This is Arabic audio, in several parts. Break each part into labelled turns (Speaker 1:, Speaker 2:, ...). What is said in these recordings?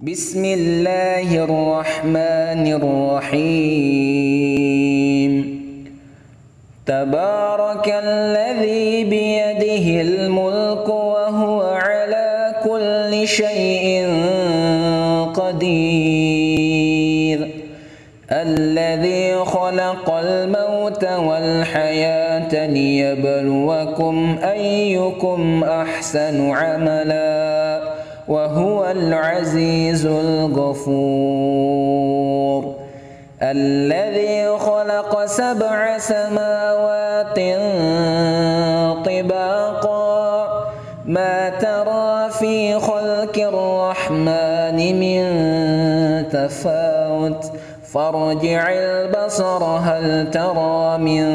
Speaker 1: بسم الله الرحمن الرحيم. تبارك الذي بيده الملك وهو على كل شيء قدير. الذي خلق الموت والحياة ليبلوكم أيكم أحسن عملا وهو العزيز الغفور. الذي خلق 7 سماوات طباقا ما ترى في خلق الرحمن من تفاوت فارجع البصر هل ترى من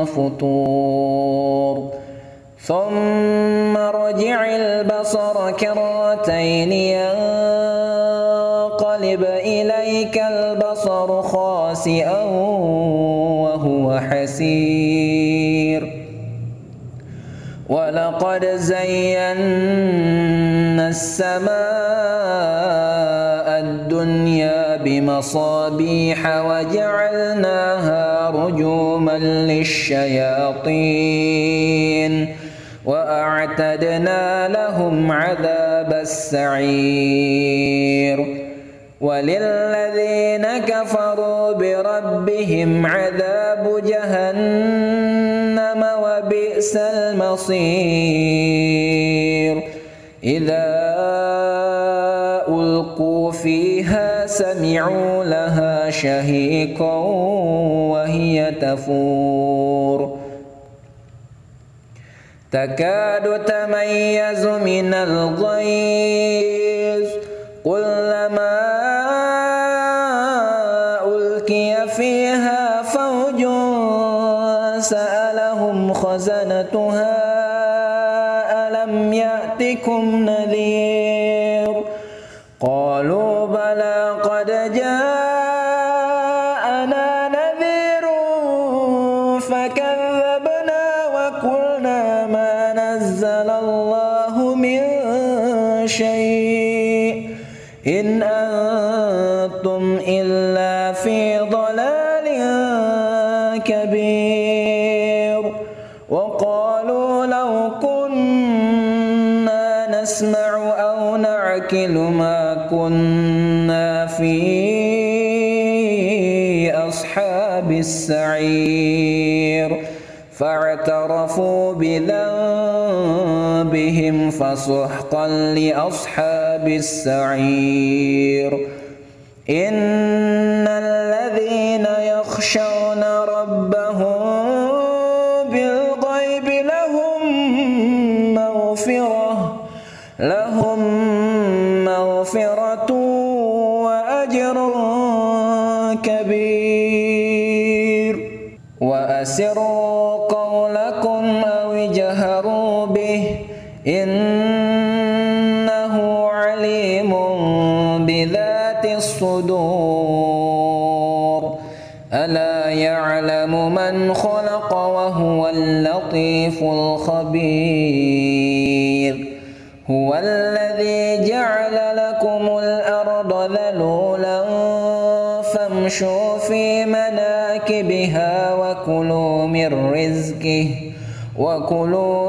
Speaker 1: فطور ثم ارجع البصر كرتين ينقلب إليك البصر خاسئا وهو حسير. ولقد زينا السماء الدنيا بمصابيح وجعلناها رجوما للشياطين وأعتدنا لهم عذاب السعير. وللذين كفروا بربهم عذاب جهنم وبئس المصير. إذا ألقوا فيها سمعوا لها شهيقا وهي تفور تكاد تميز من الغيظ كلما ألقي فيها فوج سألهم خزنتها ألم يأتكم نذير قالوا بلى قد جاءنا نذير فكذبنا وقلنا ما نزل الله من شيء إن أنتم إلا في ضلال كبير. وقالوا لو كنا نسمع أو نعقل ما كنا في أصحاب السعير فاعترفوا بذنبهم فسحقا لأصحاب السعير. إن الذين يخشون ربهم بالغيب لهم مغفرة وأجر كبير. وأسروا قولكم أو اجهروا به إنه عليم بذات الصدور. ألا يعلم من خلق وهو اللطيف الخبير. هو الذي جعل لكم الأرض ذلولا فامشوا في مناكبها وكلوا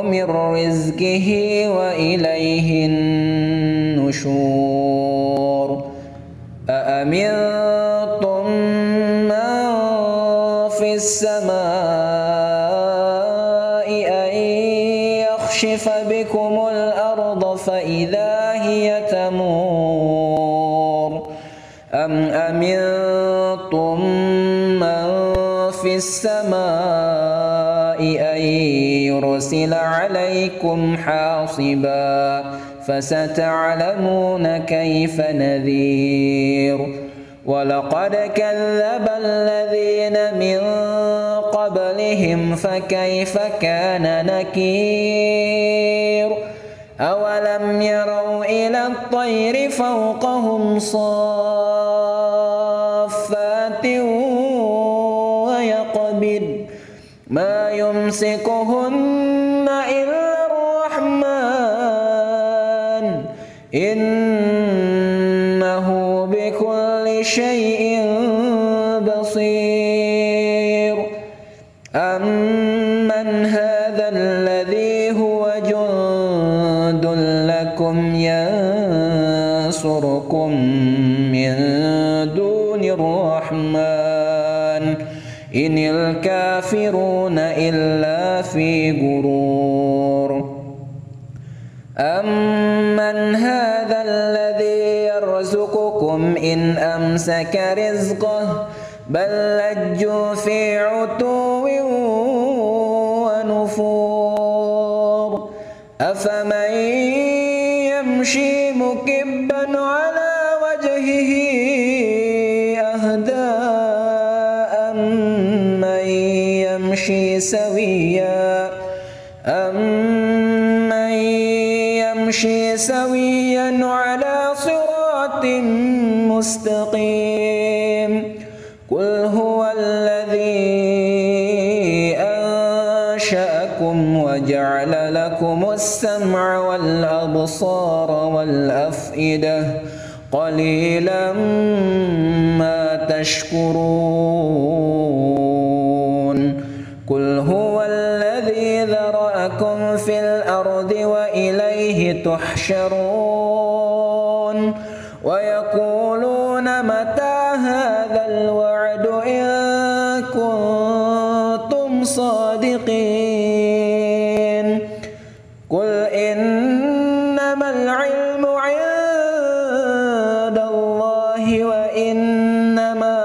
Speaker 1: من رزقه وإليه النشور. أأمنتم من في السماء أن يخشف بكم الأرض فإذا هي تمور أم أمنتم من في السماء أن يرسل عليكم حاصبا فستعلمون كيف نذير. ولقد كذب الذين من قبلهم فكيف كان نكير. أولم يروا إلى الطير فوقهم صافات ويقبض ما يمسكهن إلا الرحمن إنه شيء بصير أمن هذا الذي هو جند لكم ينصركم من دون الرحمن إن الكافرون إلا في غرور أمن هذا الذي يرزقكم إن أمسك رزقه بل لجوا في عتو ونفور أفمن يمشي مكبا على وجهه أهدى أمن يمشي سويا على صراط مستقيم قل هو الذي أنشأكم وجعل لكم السمع والأبصار والأفئدة قليلا ما تشكرون قل هو الذي ذرأكم في الأرض وإليه تحشرون ويقولون متى هذا الوعد إن كنتم صادقين قل إنما العلم عند الله وإنما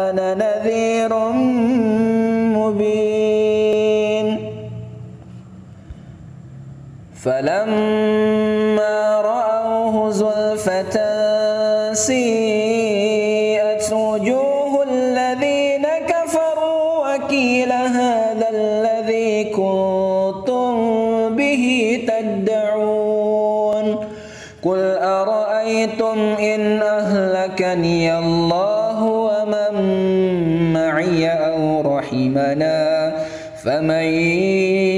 Speaker 1: أنا نذير مبين فلما رأوه زلفة سيئت وجوه الذين كفروا وقيل هذا الذي كنتم به تدعون قل أرأيتم إن أهلكني الله ومن معي أو رحمنا فمن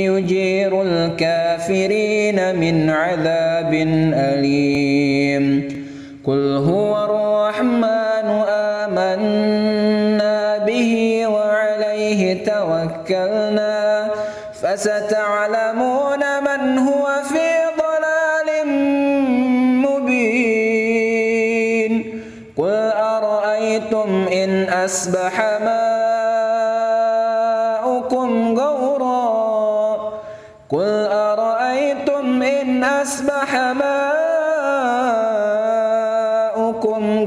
Speaker 1: يجير الكافرين من عذاب أليم قل هو الرحمن آمنا به وعليه توكلنا فستعلمون من هو في ضلال مبين قل أرأيتم إن أصبح ماؤكم غورا قل أرأيتم إن أصبح ماؤكم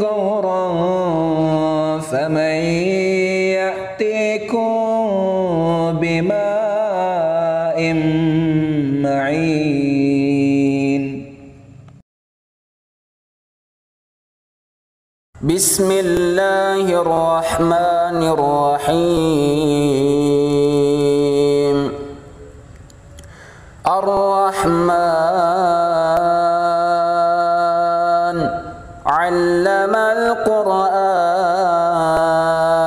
Speaker 1: غورا فمن يأتيكم بماء معين بسم الله الرحمن الرحيم الرحمن علم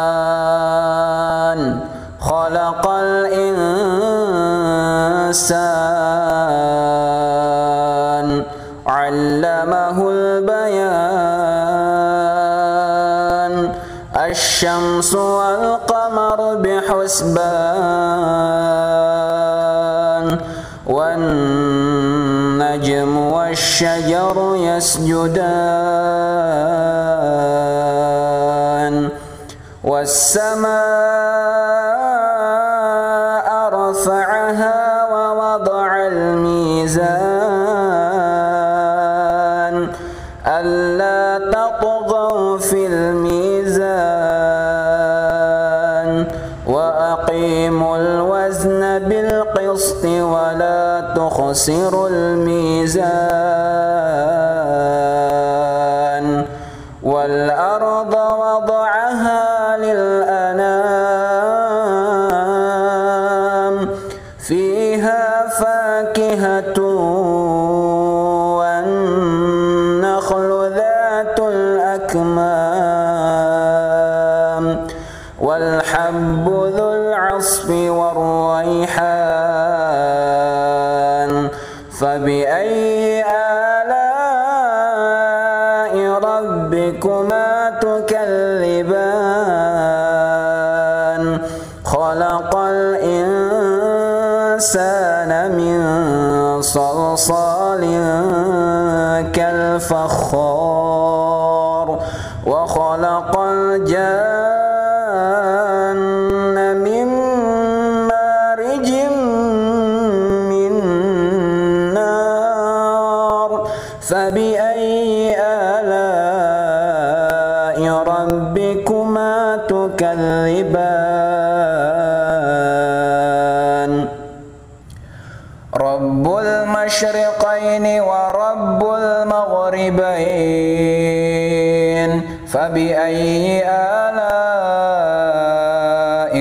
Speaker 1: القرآن خلق الإنسان علمه البيان الشمس والقمر بحسبان والنجم والشجر يسجدان والسماء رفعها ووضع الميزان ألا تطغوا في الميزان وأقيموا الوزن بالقسط ولا تخسروا الميزان والأرض وضعها للأنام فيها فاكهة والنخل ذات الأكمام والحب ذو العصف والريحان فبأي آلاء ربكما الإنسان من صلصال كالفخار وخلق الجن من مارج من نار فبأي آلاء ربكما تكذبان رب المشرقين ورب المغربين فبأي آلاء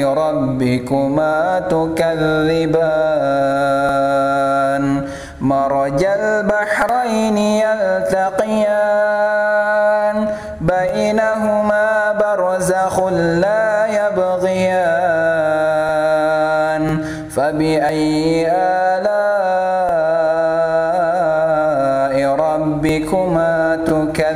Speaker 1: ربكما تكذبان مرج البحرين يلتقيان بينهما برزخ لا يبغيان فبأي آلاء ربكما تكذبان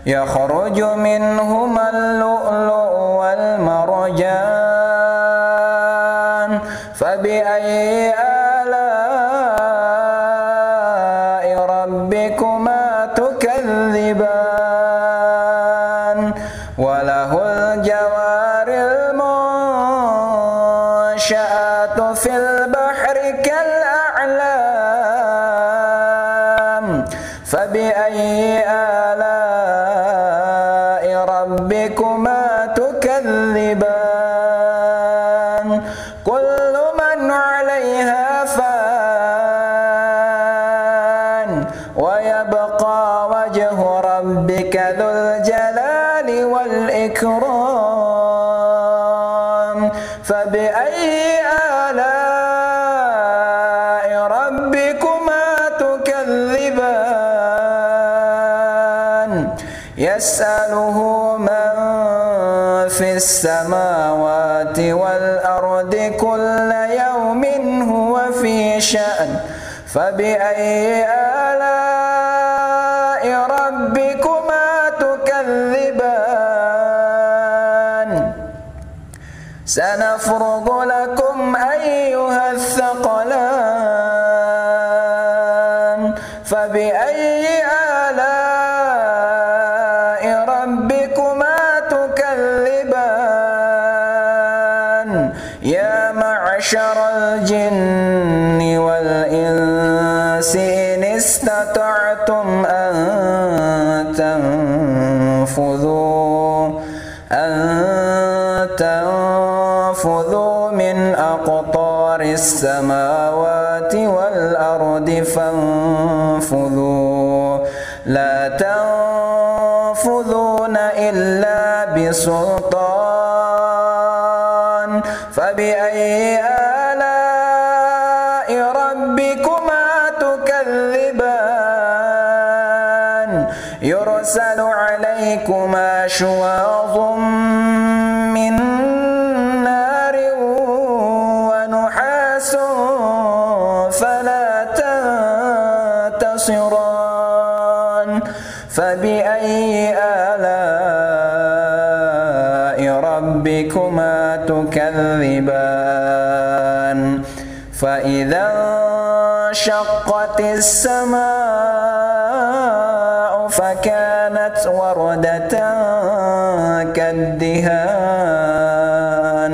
Speaker 1: يخرج منهما اللؤلؤ والمرجان فبأي آلاء ربكما تكذبان وله الجوار المنشآت في البحر كالأعلام فبأي آلاء ربكما تكذبان كل من عليها فان ويبقى وجه ربك ذو الجلال والإكرام فبأي آلاء ربكما تكذبان يسأله من في السماوات والأرض كل يوم هو في شأن فبأي آلاء ربكما تكذبان سنفرغ لكم أيها الثقلان فبأي آلاء ربكما تكذبان يا معشر الجن والإنس إن استطعتم أن تنفذوا من أقطار السماوات والأرض فانفذوا لا تنفذون إلا بسلطان فبأي آلاء ربكما تكذبان يرسل عليكما شواظ من نار ونحاس فلا تنتصران فبأي آلاء ربكما تكذبان فإذا انشقت السماء فكانت وردة كالدهان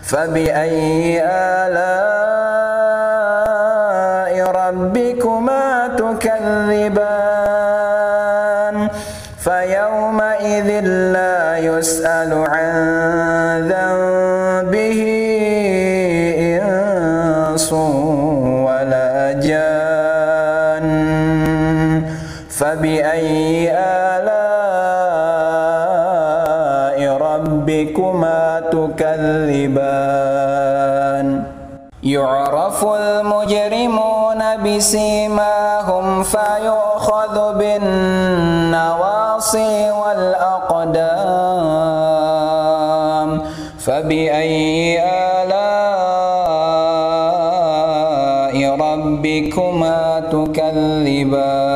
Speaker 1: فبأي آلاء ربكما تكذبان فيومئذ لا يسأل عن ذنبه إنس ولا جان فبأي آلاء ربكما تكذبان يعرف المجرمون بسيماهم فيؤخذ بالنواصي والأقدام فبأي آلاء ربكما تكذبان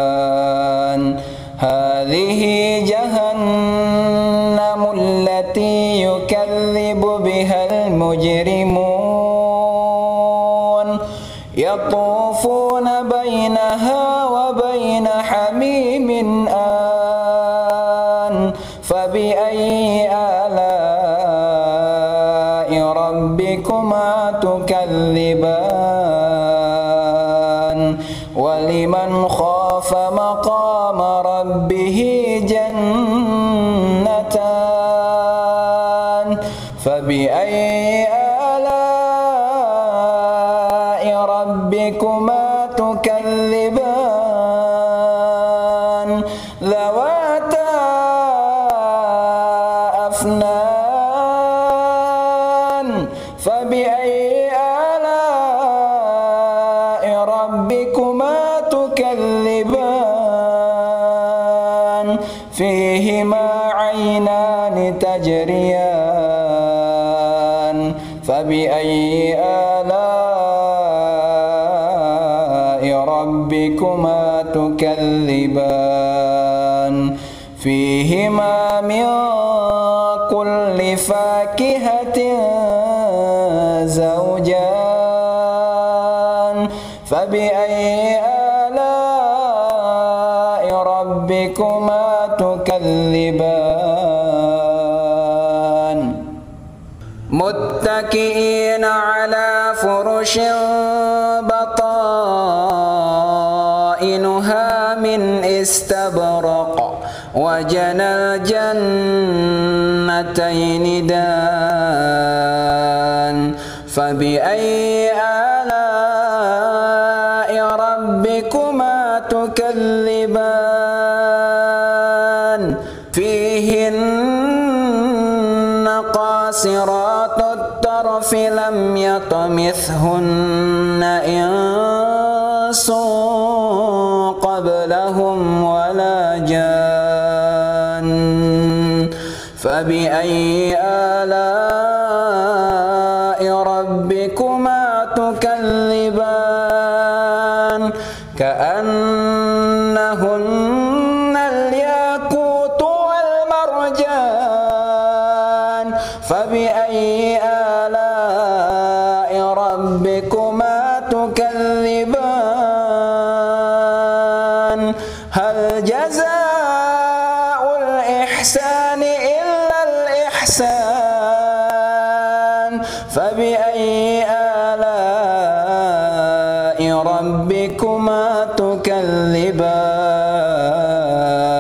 Speaker 1: هذه جهنم التي يكذب بها المجرمون المجرمون يطوفون بينها وبين حميم آن فبأي آلاء ربكما تكذبان ولمن خاف مقام ربه جنتان فبأي آلاء ربكما تكذبان ذواتا أفنان فبأي آلاء ربكما تكذبان فيهما عينان تجريان فبأي آلاء ربكما تكذبان فيهما من كل فاكهة زوجان فبأي آلاء ربكما تكذبان متكئين على فرش بطائنها من استبرق وجنى الجنتين دان فبأي آلاء ربكما تكذبان فيهن قاصرات الطرف لم يطمثهن إنس قبلهم ولا جان فبأي آلاء ربكما تكذبان كأنهن الياقوت والمرجان فبأي آلاء ربكما تكذبان هل جزاء الإحسان إلا الإحسان فبأي آلاء ربكما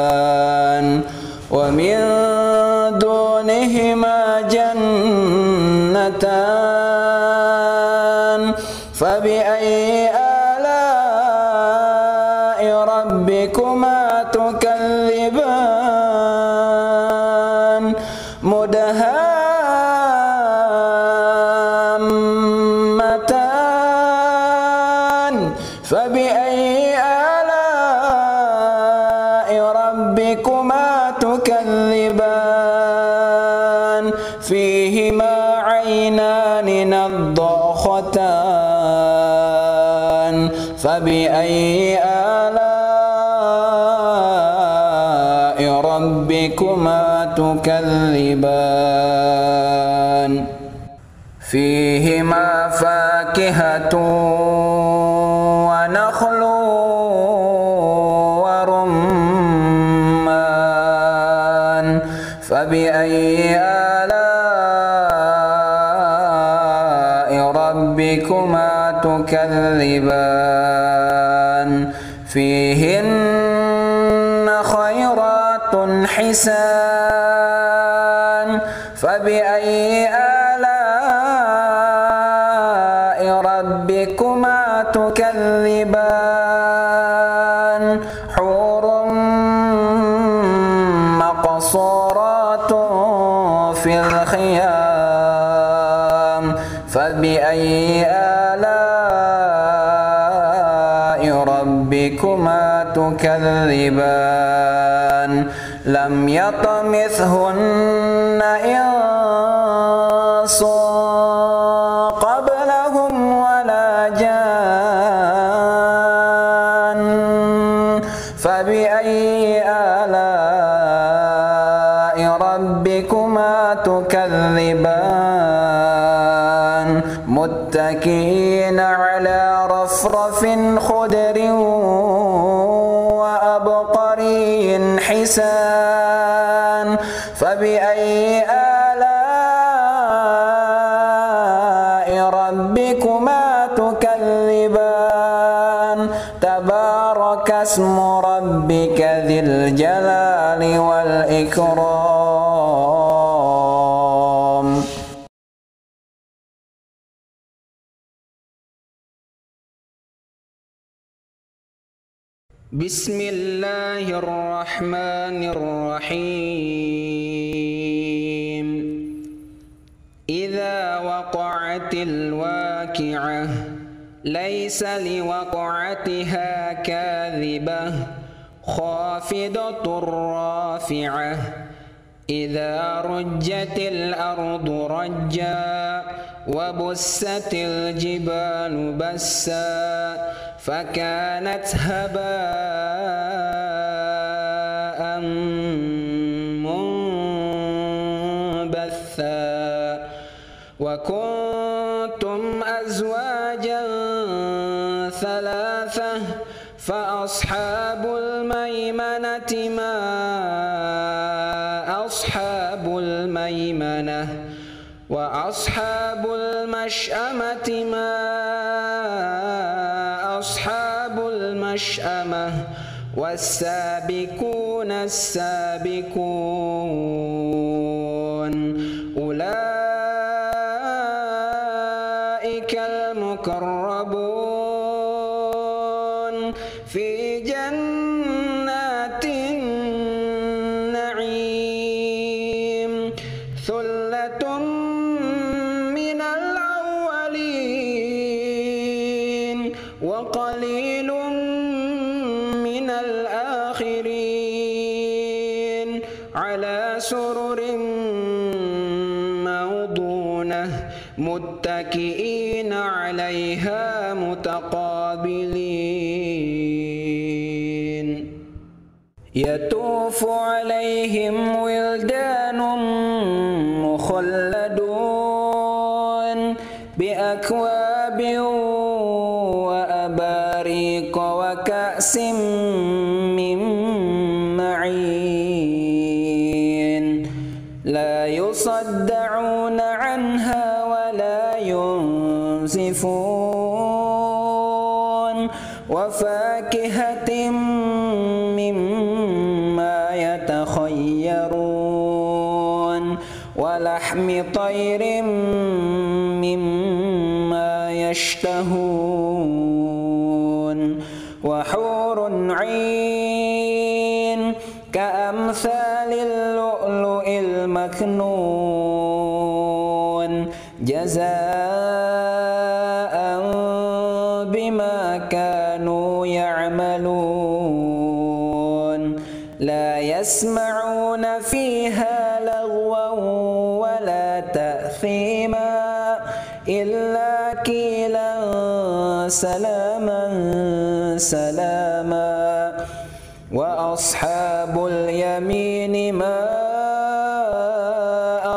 Speaker 1: تكذبان ومن دونهما جنتان فبأي آلاء ربكما تكذبان مدهامتان فبأي آلاء ربكما تكذبان فيهما عينان نضاختان فبأي آلاء ربكما تكذبان فيهما فاكهة ونخل ورمان فبأي آلاء ربكما تكذبان فيهن خيرات حسان فبأي آلاء ربكما تكذبان حور مقصورات في الخيام فبأي آلاء ربكما تكذبان لم يطمثهن إنس قبلهم ولا جان فبأي آلاء ربكما تكذبان متكئين على رفرف خضر وأبقري حسان فبأي آلاء ربكما تكذبان تبارك اسم ربك ذي الجلال والإكرام. بسم الله الرحمن الرحيم. إذا وقعت الواقعة ليس لوقعتها كاذبة خافضة رافعة إذا رجت الأرض رجا وبست الجبال بسا فكانت هباء منبثا وكنتم أزواجا ثلاثة فأصحاب الميمنة ما أصحاب الميمنة وأصحاب المشأمة ما أصحاب المشأمة والسابقون السابقون أولئك المقربون في جنات النعيم ثلة من الأولين وقليل من الآخرين على سرر موضونة متكئين عليها متقابلين يطوف عليهم ولدان مخلدون بأكواب وأباريق وكأس من معين لا يصدعون عنها ولا ينزفون وفاكهة مما يتخيرون ولحم طير مما يشتهون وحور عين كأمثال اللؤلؤ المكنون جزاء بما كانوا يعملون لا يسمعون فيها لغوا ولا تأثيما إلا قيلا سلاما سلاما وأصحاب اليمين ما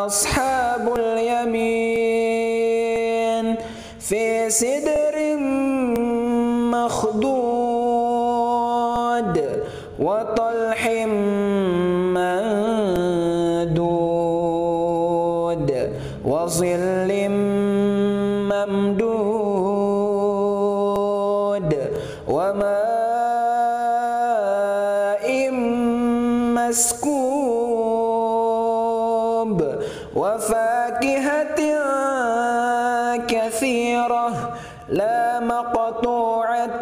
Speaker 1: أصحاب اليمين في سدر مخضود وطلح ممدود وظل ممدود وماء مسكوب وفاكهة كثيرة لا مقطوعة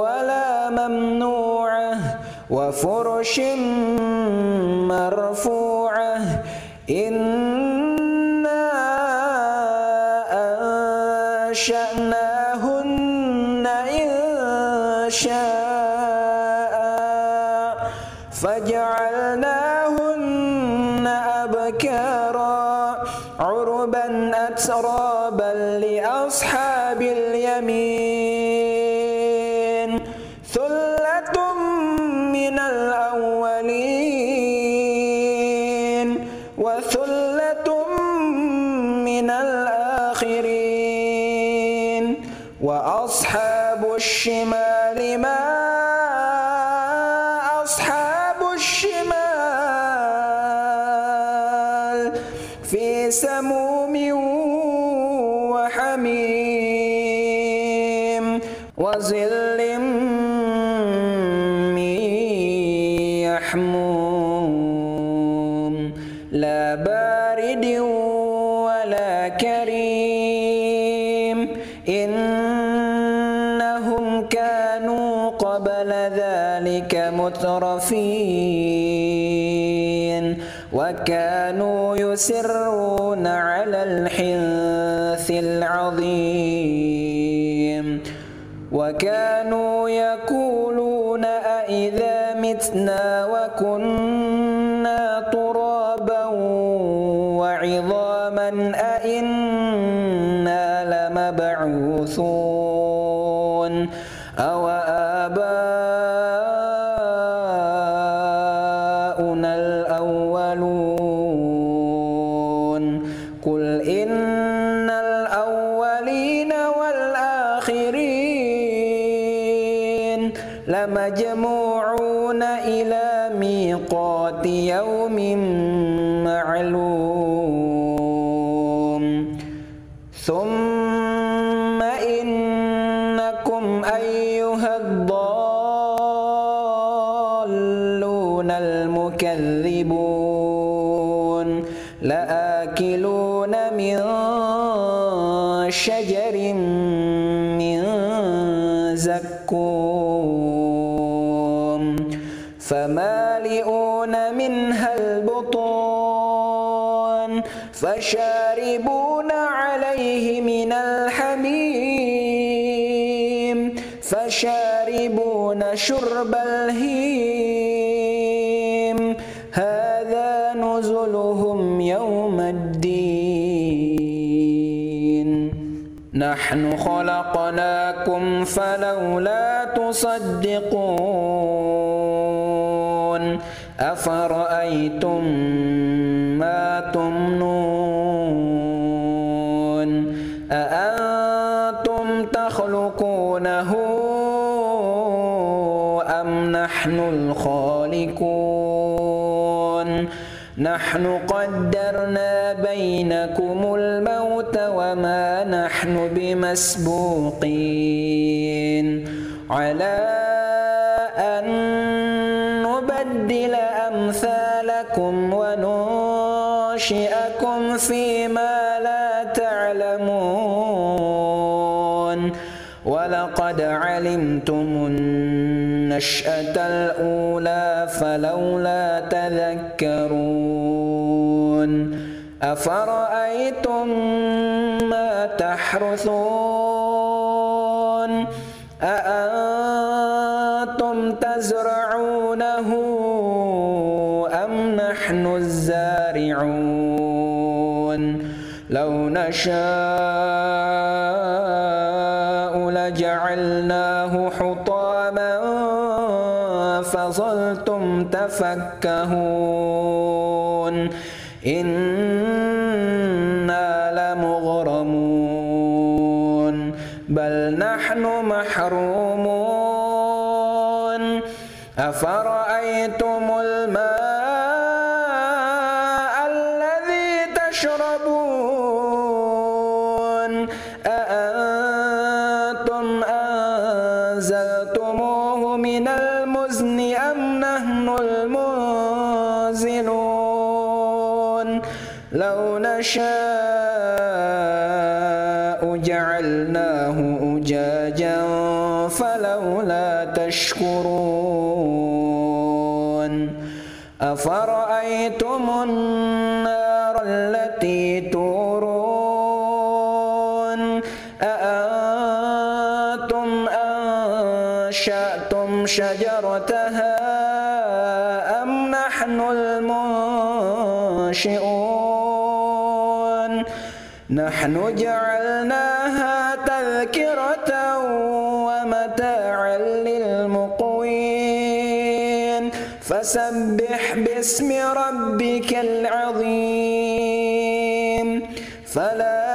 Speaker 1: ولا ممنوعة وفرش مرفوعة إنا أنشأناهن إنشاء فجعلناهن أبكارا عربا أترابا لأصحاب اليمين ثلة من الأولين وثلة من الآخرين الآخرين وأصحاب الشمال ما أصحاب الشمال في سموم وحميم وظل من يحموم لا بارد ولا كريم إنهم كانوا قبل ذلك مترفين وكانوا يسرون على الحنث العظيم وكانوا يقولون أئذا متنا وكنا ترابا وعظاما أئنا لمبعوثون أو آباؤنا الأولون قل إن الأولين والآخرين لمجموعون إلى ميقات يوم معلوم ثم إنكم أيها الضالون المكذبون لآكلون من شجر من زقوم فمالئون منها البطون فشاربون عليه من الحميم فشاربون شرب الهيم هذا نزلهم يوم الدين نحن خلقناكم فلولا تصدقون أفرأيتم ما تمنون أأنتم تخلقونه أم نحن الخالقون نحن قدرنا بينكم الموت وما نحن بمسبوقين على أن نبدل أمثالكم وننشئكم فيما لا تعلمون ولقد علمتم النشأة الأولى فلولا تذكرون أفرأيتم ما تحرثون أأنتم تزرعونه أم نحن الزارعون لو نشاء لجعلناه حطاما فظلتم تفكهون إنا لمغرمون بل نحن محرومون أفرأيتم الماء الذي تشربون أأنتم أنزلتموه من المزن أم نحن المنزلون لو نشاء جعلناه أجاجا فلولا تشكرون أفرأيتم النار التي تورون أأنتم أنشأتم شجرتها أم نحن المنشئون نحن جعلناها تذكرة ومتاعا للمقوين فسبح باسم ربك العظيم فلا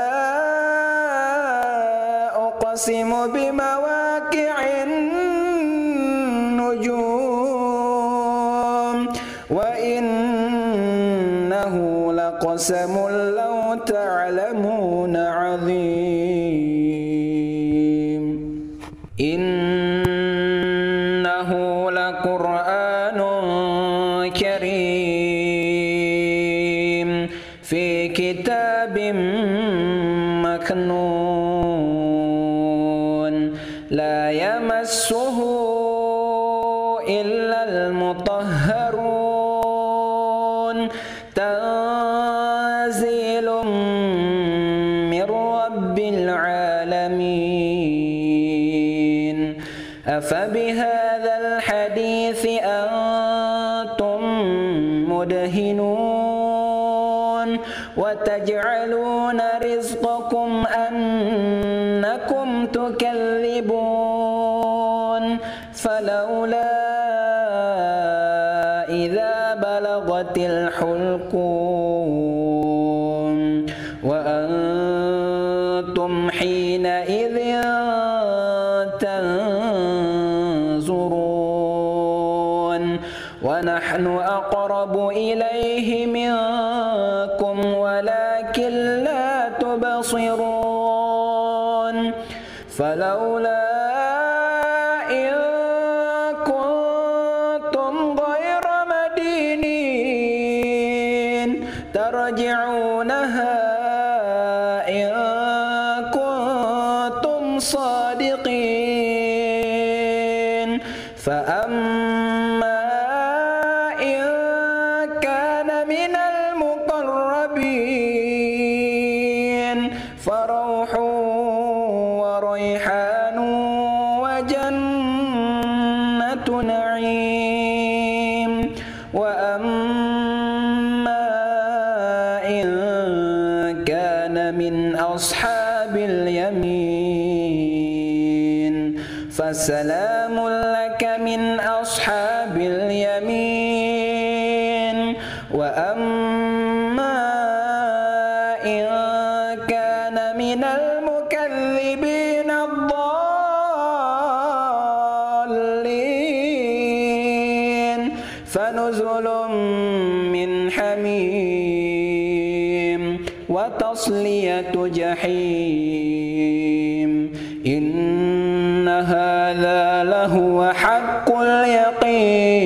Speaker 1: أقسم بمواقع النجوم وإنه لقسم لو تعلمون عظيم إنه لقرآن كريم في كتاب مكنون لا يمسه إلا المطهرون تنزيل من رب العالمين أفبهذا الحديث أنتم مدهنون وتجعلون رزقكم أنكم تكذبون فلولا إذا بلغت الحلقوم وأنتم حينئذ تنظرون ونحن أقرب إليه منكم ولكن لا تبصرون فلولا إن كنتم غير مدينين ترجعونها إن كنتم صادقين فأما إن كان من المقربين فروح وريحان وجنة نعيم وأما إن كان من أصحاب اليمين فسلام لك من أصحاب اليمين وأما إن كان من المكذبين الضالين فنزل من حميم وتصلية جحيم إن هذا لهو حق اليقين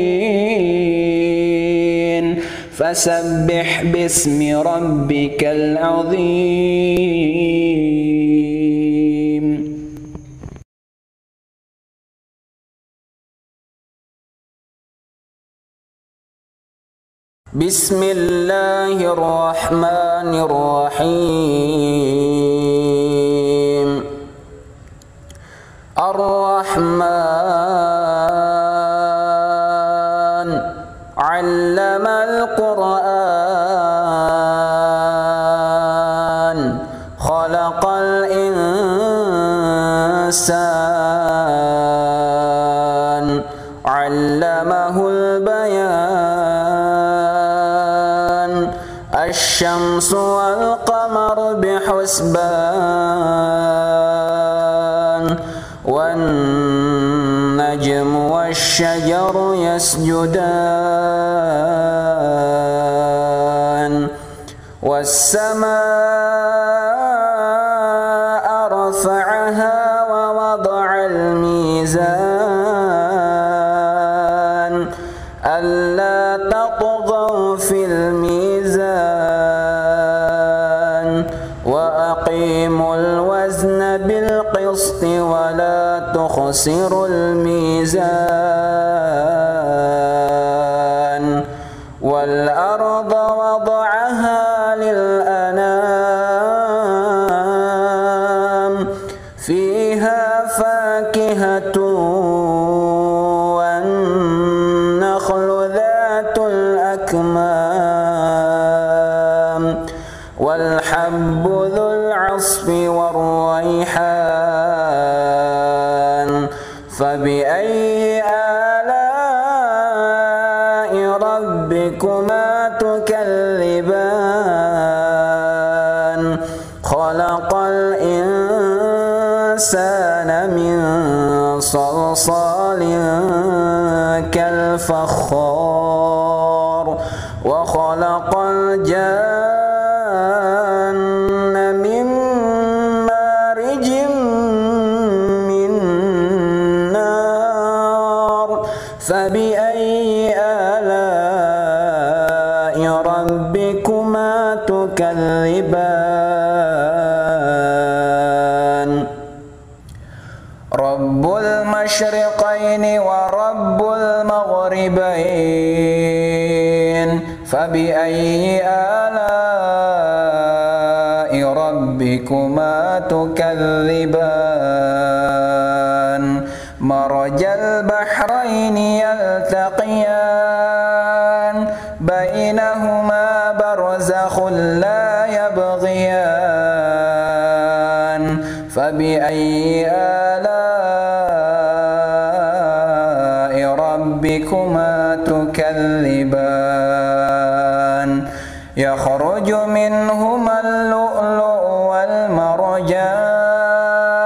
Speaker 1: فسبح باسم ربك العظيم بسم الله الرحمن الرحيم الرحمن علم القرآن خلق الإنسان علمه البيان الشمس والقمر بحسبان والنجم والشجر يسجدان والسماء رفعها ووضع الميزان ألا تطغوا في الميزان وأقيموا الوزن بالقسط ولا تخسروا الميزان والأرض وضعها للأنام فيها فاكهة والنخل ذات الأكمام والحب ذو العصف والريحان فبأي آلاء ربكما تكذبان خلق الإنسان الإنسان من صلصال كالفخار وخلق الجن من مارج من نار فبأي آلاء ربكما تكذبان رب المشرقين ورب المغربين فبأي آلاء ربكما تكذبان مرج البحرين يلتقيان بينهما برزخ لا يبغيان فبأي آلاء ربكما تكذبان يخرج منهما اللؤلؤ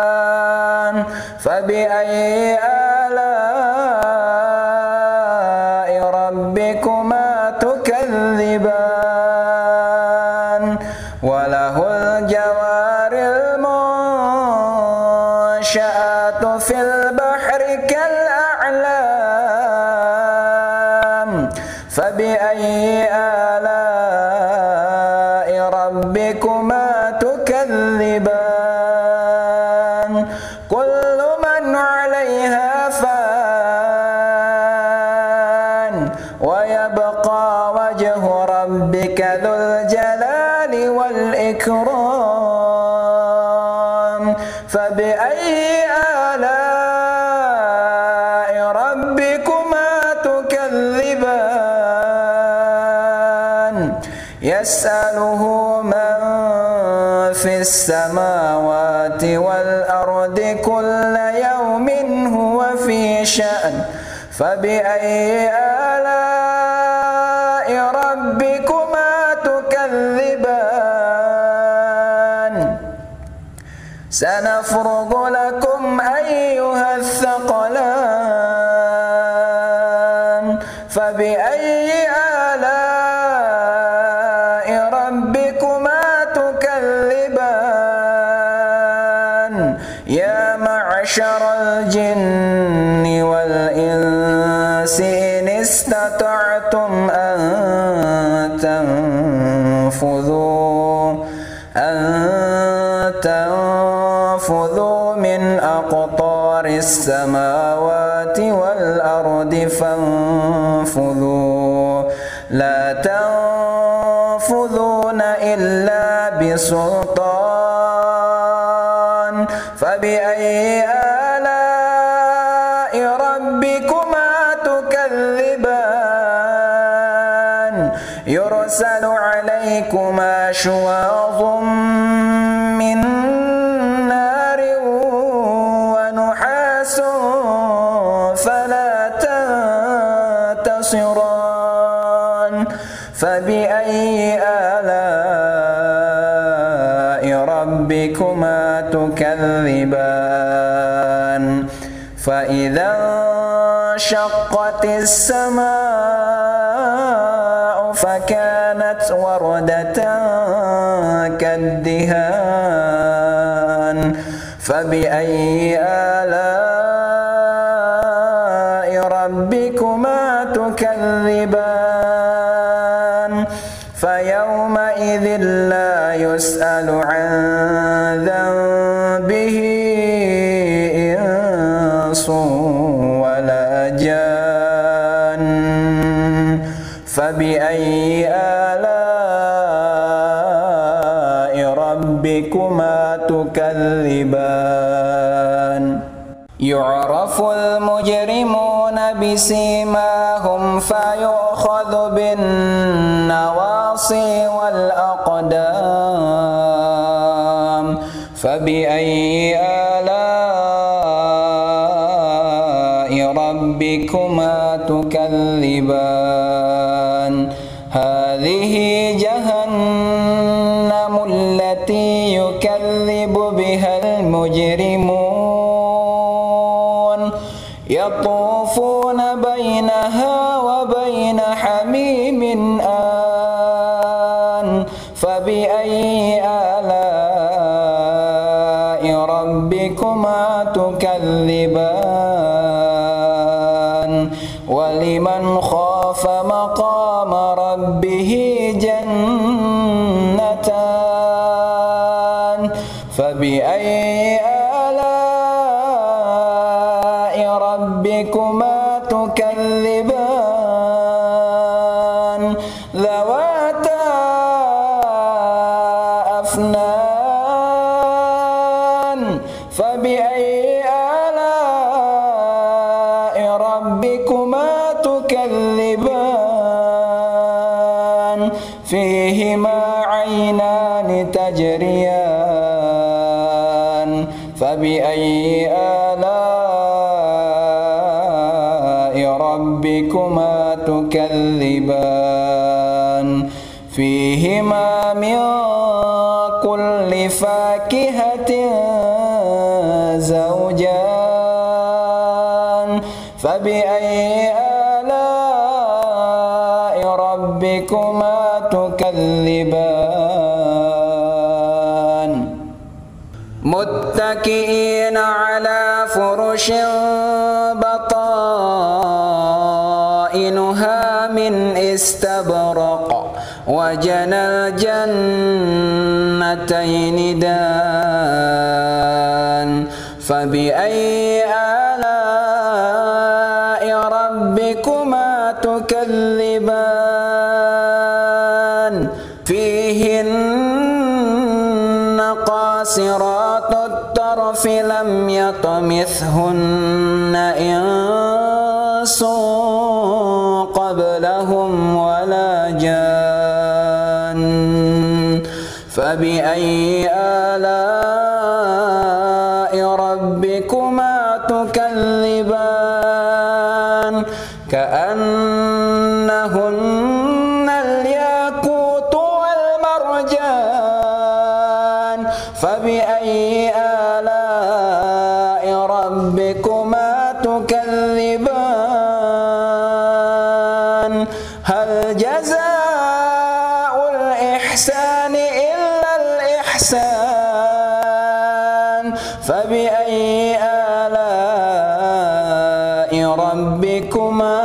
Speaker 1: والمرجان فبأي آلاء ربكما تكذبان وله الجوار المنشآت في البحر كالأعلام فبأي آلاء ربكما تكذبان كل من عليها فان ويبقى وجه ربك ذو الجلال والإكرام فبأي آلاء ربكما تكذبان يسأله من في السماوات والأرض كل يوم هو في شأن فبأي آلاء ربكما تكذبان سنفرغ لكم أيها الثقلان فبأي آلاء ربكما تكذبان يا معشر الجن والإنس إن استطعتم أن تنفذوا من أقطار السماوات والأرض فانفذوا لا تنفذون إلا بسلطان فبأي آلاء ربكما تكذبان يرسل عليكما شواظ من نار ونحاس فلا تنتصران فبأي آلاء ربكما تكذبان فإذا انشقت السماء فكانت وردة كالدهان فبأي آلاء ربكما تكذبان فيومئذ لا يسأل عن ذنبه إنس ولا جان فبأي آلاء ربكما تكذبان يعرف المجرمون بسيماهم فيؤخذ بالنواصي والأقدام فبأي آلاء ربكما تكذبان هذه جهنم التي يكذب بها فيها المجرمون يطوفون بينها وبين حميم آن فبأي آلاء ربكما تكذبان ولمن خاف مقام ربه جنتان فبأي آلاء ربكما تكذبان ذواتا أفنان فبأي آلاء ربكما تكذبان فيهما عينان تجريان فبأي آلاء ربكما تكذبان فيهما من كل فاكهة زوجان فبأي آلاء ربكما تكذبان متكئين على فرش بطائنها من استبرق وجنى الجنتين دان فبأي آلاء ربكما تكذبان فيهن قاصرات الطرف لم يطمثهن إنس قبلهم ولا جان فبأي آلاء ربكما تكذبان كأنهن الياقوت والمرجان فبأي آلاء ربكما تكذبان هل جزاء الإحسان إلا الإحسان فبأي آلاء ربكما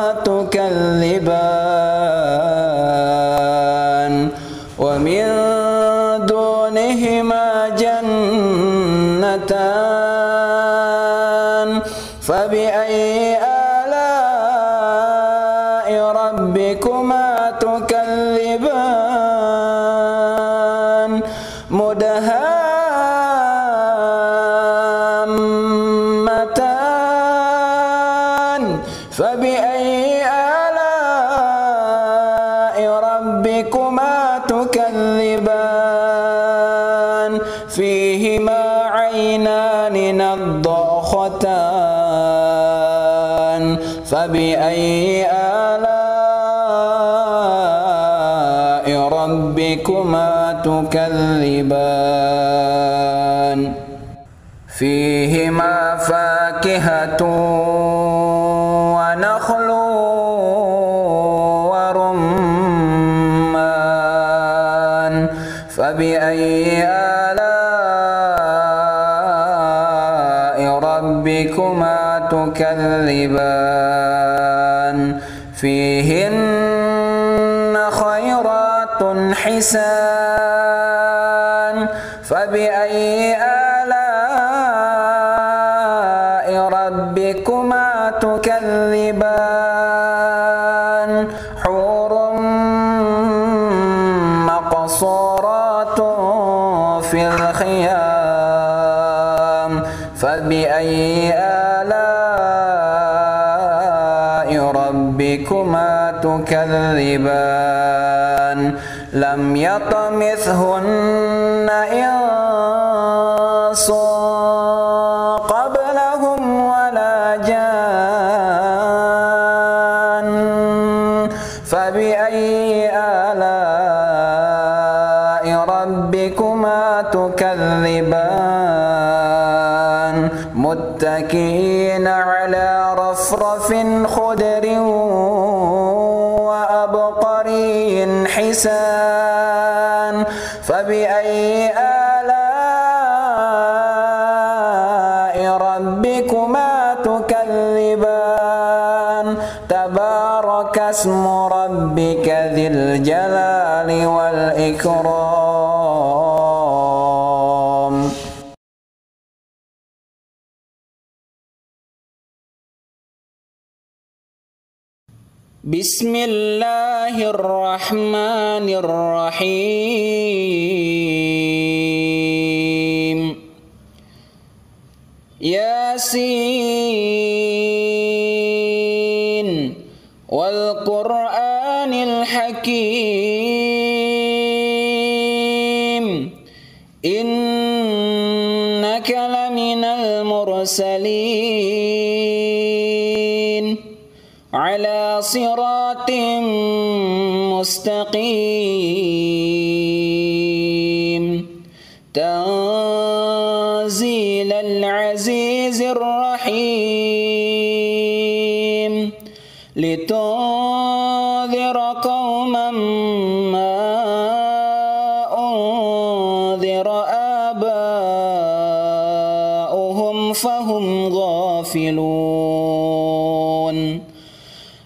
Speaker 1: تكذبان ومن دونهما جنتان فبأي آلاء ربكما تكذبان مدهامتان فبأي آلاء ربكما تكذبان فيهما عينان نضاختان فبأي آلاء ربكما تكذبان فيهما فاكهة ونخل ورمان فبأي آلاء ربكما تكذبان فيهن خيرات حسان فبأي آلاء ربكما تكذبان حور مقصورات في الخيام فبأي آلاء ربكما تكذبان لم يطمثهن إنس قبلهم ولا جان فبأي آلاء ربكما تكذبان متكئين على رفرف خضر وأبقري حسان فبأي آلاء ربكما تكذبان تبارك اسم ربك ذي الجلال والإكرام. بسم الله الرحمن الرحيم. ياسين والقرآن الحكيم إنك لمن المرسلين على صراط مستقيم تنزيل العزيز الرحيم لتنذر قوما ما أنذر آباؤهم فهم غافلون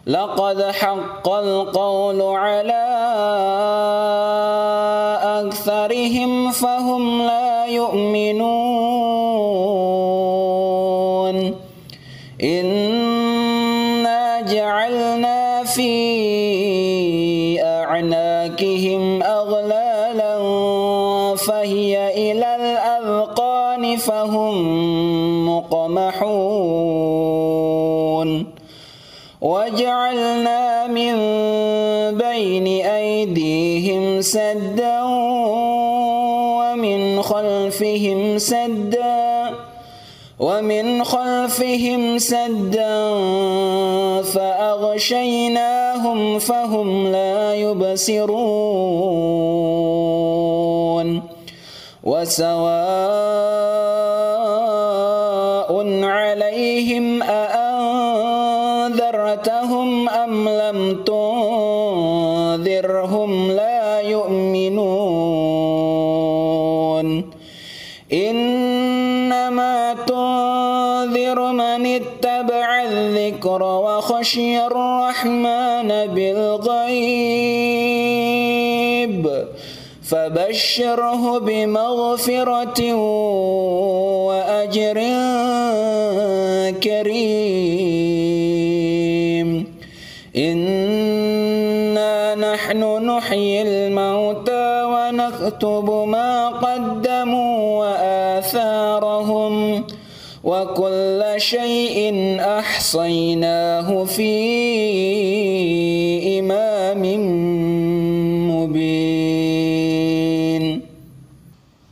Speaker 1: لقد حق القول على أكثرهم فهم لا يؤمنون إنا جعلنا في أعناقهم أغلالا فهي إلى الأذقان فهم مقمحون وجعلنا من بين أيديهم سدا ومن خلفهم سدا فأغشيناهم فهم لا يبصرون وسواء عليهم أأنذرتهم أم لم تنذرهم لا يؤمنون إنما تنذر من اتبع الذكر وخشي الرحمن بالغيب فبشره بمغفرة وأجر كريم إنا نحن نحيي الموتى ونكتب ما قدموا وآثارهم وكل شيء أحصيناه في إمام مبين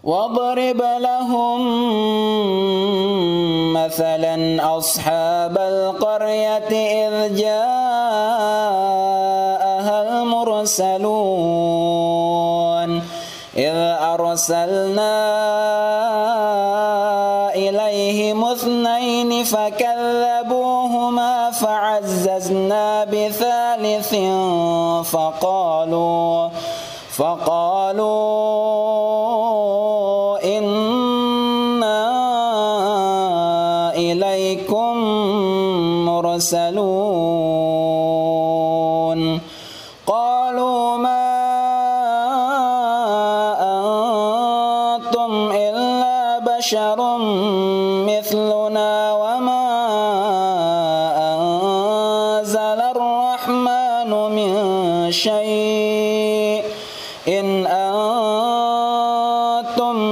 Speaker 1: واضرب لهم مثلا أصحاب القرية إذ جاءها المرسلون إذ أرسلنا إليهم اثنين فكذبوهما فعززنا بثالث فقالوا إنا إليكم مرسلون قالوا ما أنتم إلا بشر مثلنا وما أنزل الرحمن من شيء إن أنتم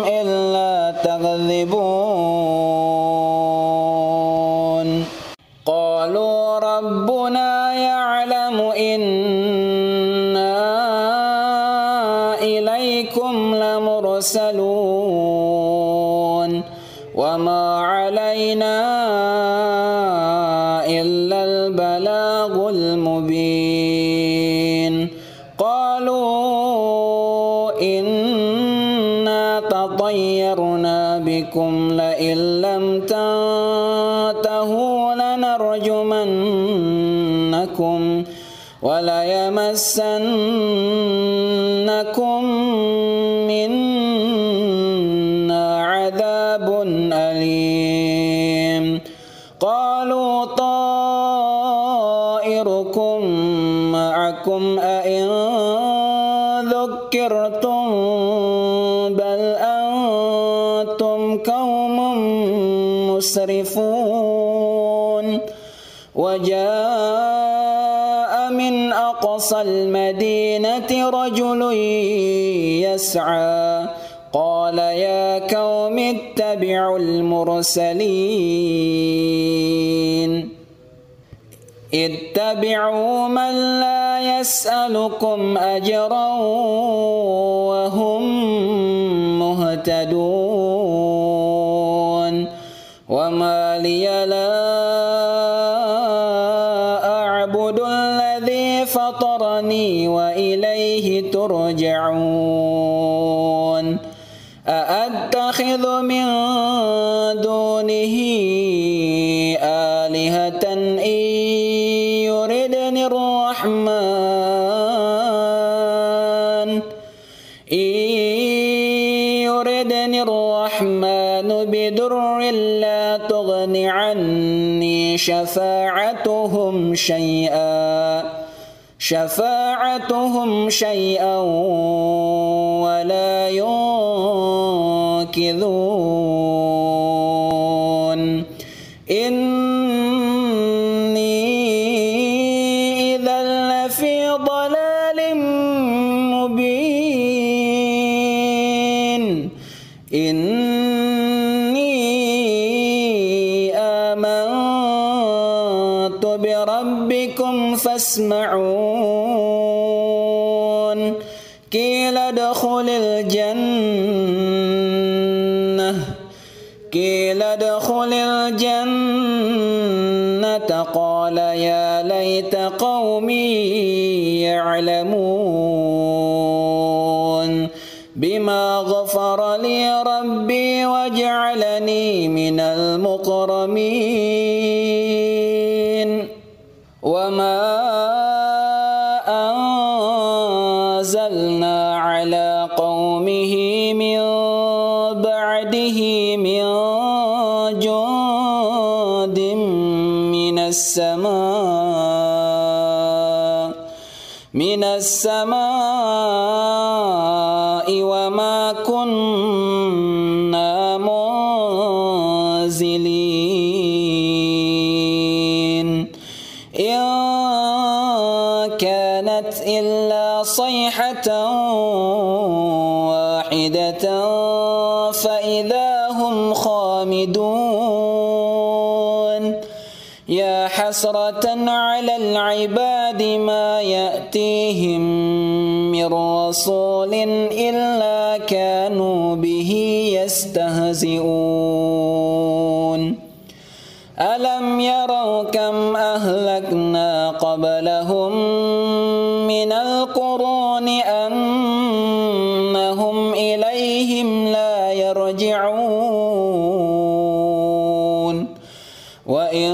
Speaker 1: إلا تكذبون قالوا ربنا يعلم إنا إليكم لمرسلون وما علينا إلا البلاغ المبين قالوا إنا تطيرنا بكم لئن
Speaker 2: لئن لم تنتهوا لنرجمنكم وليمسنكم منا عذاب أليم قالوا طائركم معكم أئن ذكرتم بل أنتم قوم مسرفون وجاء من أقصى المدينة رجل يسعى قال يا قوم اتبعوا المرسلين اتبعوا من لا يسألكم أجرا وهم مهتدون وما لي لا أعبد الذي فطرني وإليه ترجعون أأتخذ من دونه آلهة إن يردني الرحمن بضر لا تغن عني شفاعتهم شيئا ولا ينقذون إني إذا لفي ضلال مبين إني آمنت بربكم فاسمعون قيل ادخل الجنة قال يا ليت قومي يعلمون بما غفر لي ربي وجعلني من المكرمين وما أنزلنا على قومه من بعده من جند من السماء وما كنا منزلين إن كانت إلا صيحة واحدة فإذا هم خامدون يا حسرة على العباد ما يأتيهم من رسول إلا كانوا به يستهزئون ألم يروا كم أهلكنا قبلهم من القرون أنهم إليهم لا يرجعون وإن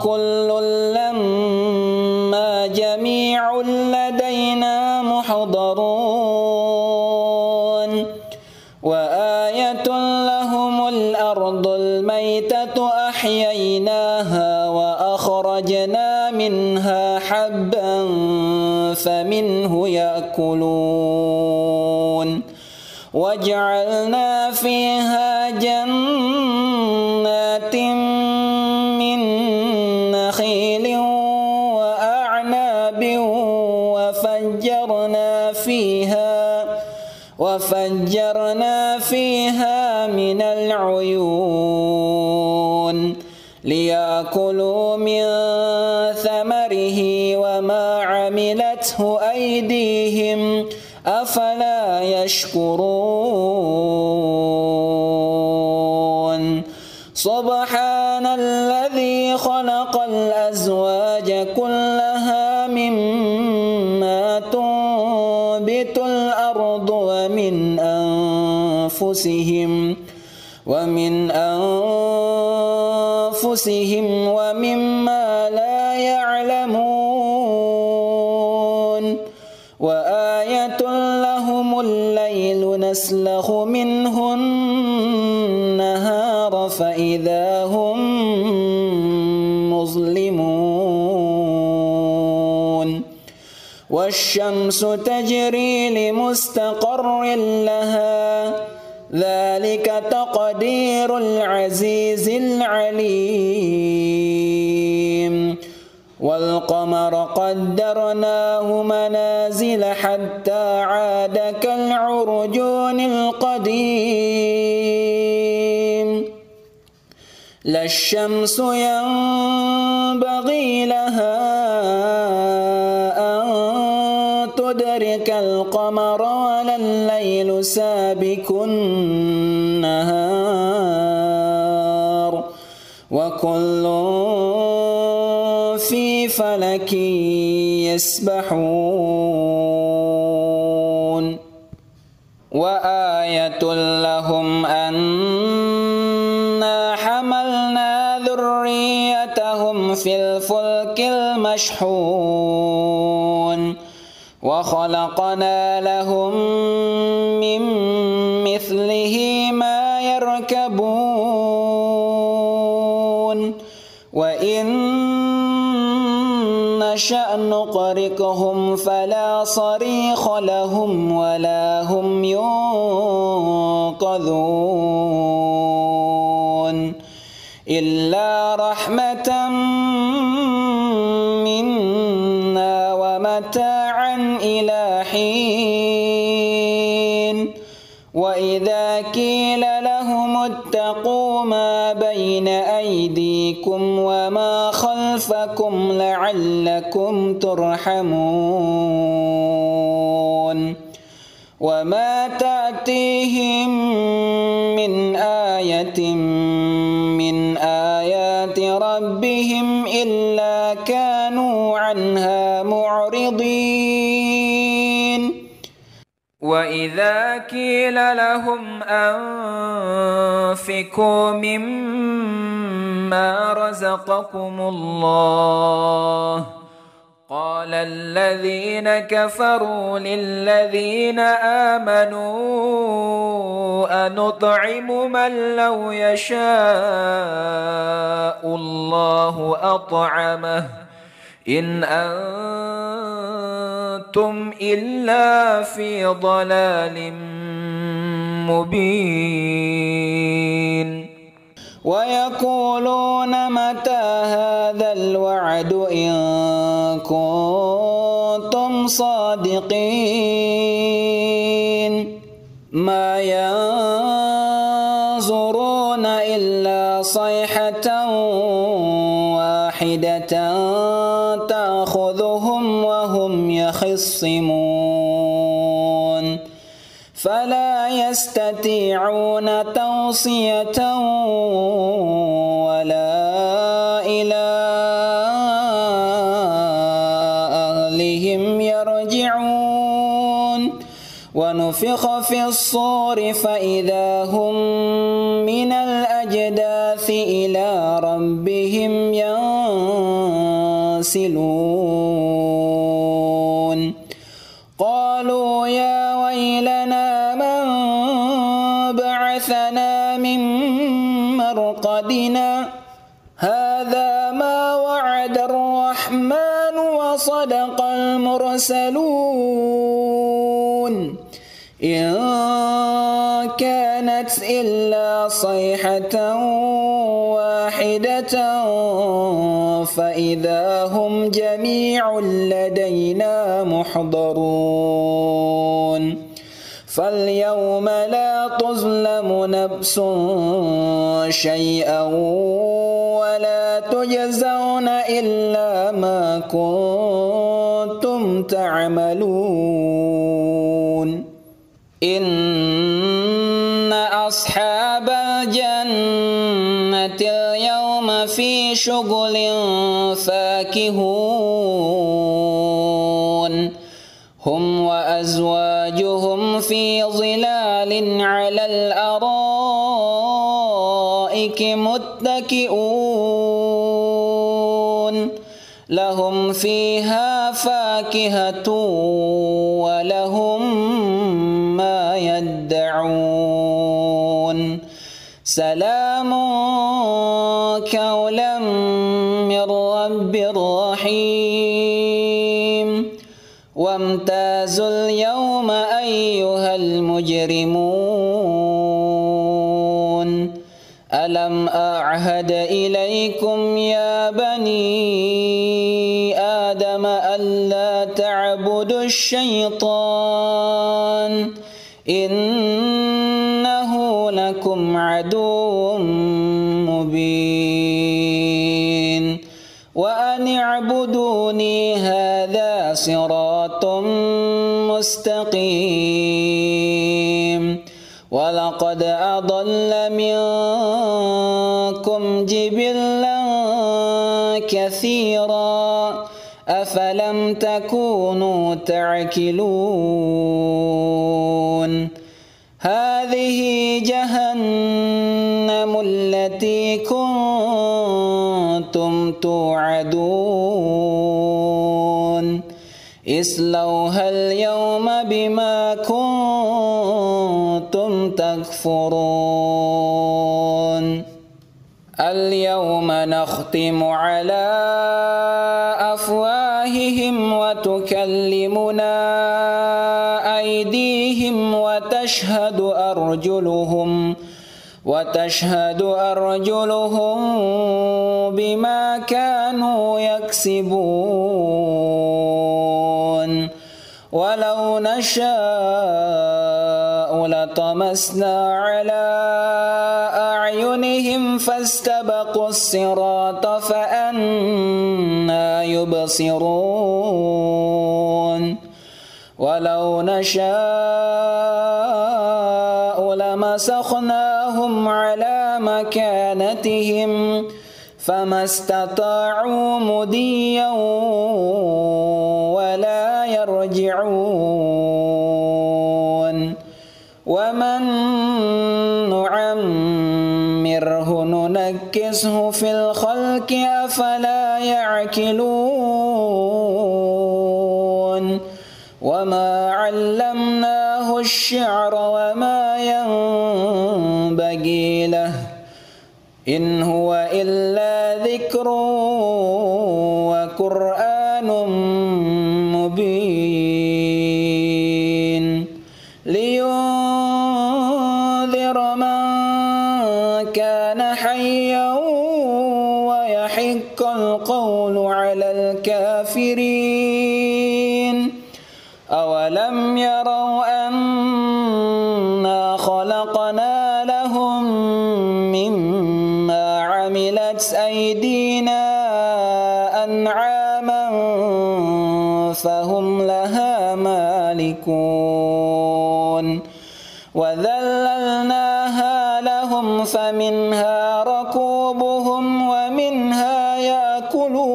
Speaker 2: كل لما جميع لدينا محضرون وآية لهم الأرض الميتة أحييناها وأخرجنا منها حبا فمنه يأكلون وجعلنا فيها جنات من نخيل وأعناب وفجرنا فيها من العيون ليأكلوا من ثمره وما عملته أيديهم أفلا يشكرون سبحان الذي خلق الأزواج كلها مما تنبت الأرض ومن ومن أنفسهم ومما لا يعلمون وآية لهم الليل نسلخ منه النهار فإذا هم مظلمون والشمس تجري لمستقر لها ذلك تقدير العزيز العليم والقمر قدرناه منازل حتى عاد كالعرجون القديم لا الشمس ينبغي لها أن تدرك القمر ولا الليل سابق النهار وكل في فلك يسبحون وآية لهم أنا حملنا ذريتهم في الفلك المشحون وخلقنا لهم من مثله ما يركبون وإن نشأ نغرقهم فلا صريخ لهم ولا هم ينقذون إلا رحمة منا ومتاعا إلى حين وإذا قيل لهم اتقوا ما بين أيديكم وما خلفكم لعلكم ترحمون وما تأتيهم من آية من آيات ربهم إلا كانوا عنها معرضين
Speaker 1: وإذا قيل لهم أنفقوا مما رزقكم الله قال الذين كفروا للذين آمنوا أنطعم من لو يشاء الله أطعمه إن أنتم إلا في ضلال مبين
Speaker 2: ويقولون متى هذا الوعد إن كنتم صادقين ما ينظرون إلا صيحة واحدة تأخذهم وهم يخصمون فلا يستطيعون توصية ولا إلى أهلهم يرجعون ونفخ في الصور فإذا هم من الأجداث إلى ربهم ينسلون قالوا يا ويلنا من بعثنا من مرقدنا هذا ما وعد الرحمن وصدق المرسلون إن كانت إلا صيحة واحدة فإذا هم جميع لدينا محضرون فاليوم لا تظلم نفس شيئا ولا تجزون إلا ما كنتم تعملون إن أصحاب الجنة اليوم في شغل فاكهون هم وأزواجهم في ظلال على الأرائك الأرائك متكئون لهم فيها فاكهة ولهم ما يدعون سلام قولا من رب رحيم وامتازوا اليوم أيها المجرمون ألم أعهد إليكم يا بني آدم ألا تعبدوا الشيطان إنه لكم عدو مبين وأن اعبدوني هذا صراط مستقيم ولقد أضل منكم جبلا كثيرا أفلم تكونوا تعقلون هذه جهنم التي كنتم توعدون اصلوها اليوم بما كنتم تكفرون اليوم نختم على أفواههم وتكلمنا أيديهم وتشهد أرجلهم بما كانوا يكسبون ولو نشاء لطمسنا على أعينهم فاستبقوا الصراط فأنى يبصرون ولو نشاء لمسخناهم على مكانتهم فما استطاعوا مضيا ولا يرجعون ومن نعمره ننكسه في الخلق أفلا يعقلون وما علمناه الشعر وما ينبغي له إن هو إلا ذكر وقرآن مبين لينذر من كان حيا ويحق القول على الكافرين أولم يروا أنا خلقنا لهم مما عملت أيدينا أنعاما فهم لها مالكون وذللناها لهم فمنها ركوبهم ومنها يأكلون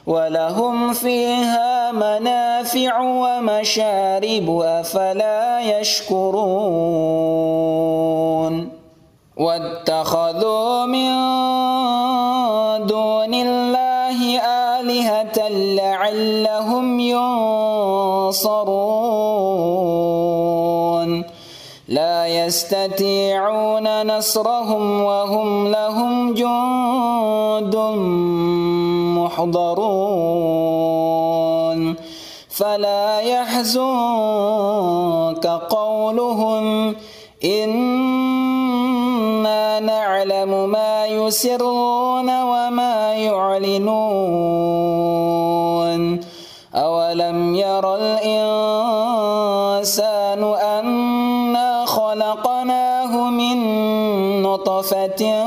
Speaker 2: ولهم فيها منافع ومشارب أفلا يشكرون واتخذوا من دون الله آلهة لعلهم ينصرون لا يستطيعون نصرهم وهم لهم جند محضرون فلا يحزنك قولهم إنا نعلم ما يسرون وما يعلنون أولم ير الإنسان أنا خلقناه من نطفة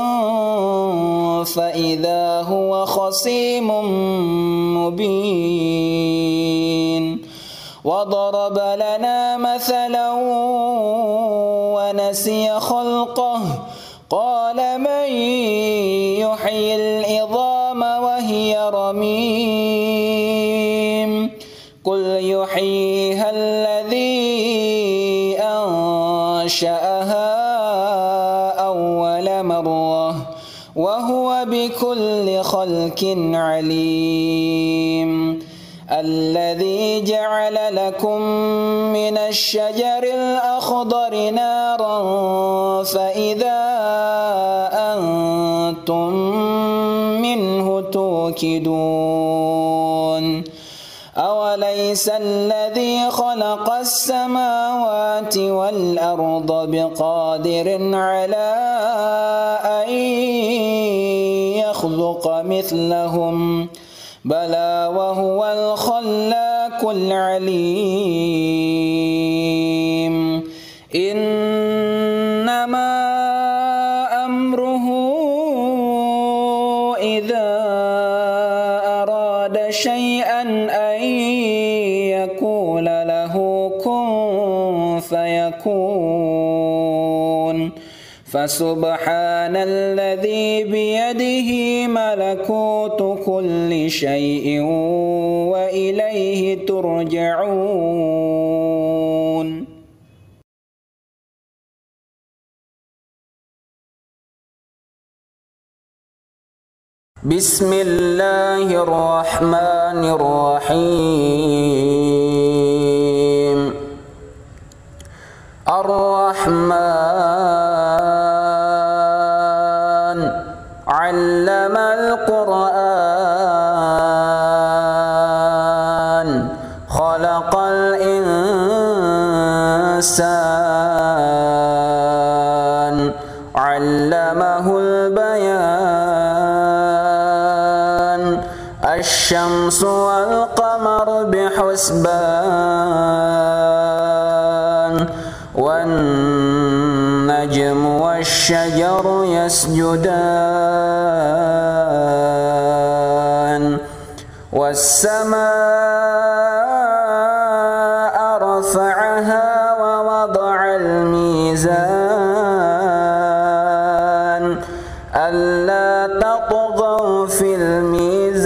Speaker 2: فإذا هو خصيم مبين وضرب لنا مثلا ونسي خلقه قال من يحيي العظام وهي رميم قل يحييها الذي أنشأها مرة وهو بكل خلق عليم الذي جعل لكم من الشجر الأخضر نارا فإذا أنتم منه توقدون أوليس الذي خلق السماوات والأرض بقادر على أن يخلق مثلهم بلى وهو الخلاق العليم إنما أمره إذا أراد شيئا أن يقول له كن فيكون فسبحان الذي بيده ملكوت كل شيء وإليه ترجعون. بسم الله الرحمن الرحيم. الرحمن علم القرآن خلق الإنسان علمه البيان الشمس والقمر بحسبان والنجم والشجر يسجدان والسماء رفعها ووضع الميزان ألا تطغوا في الميزان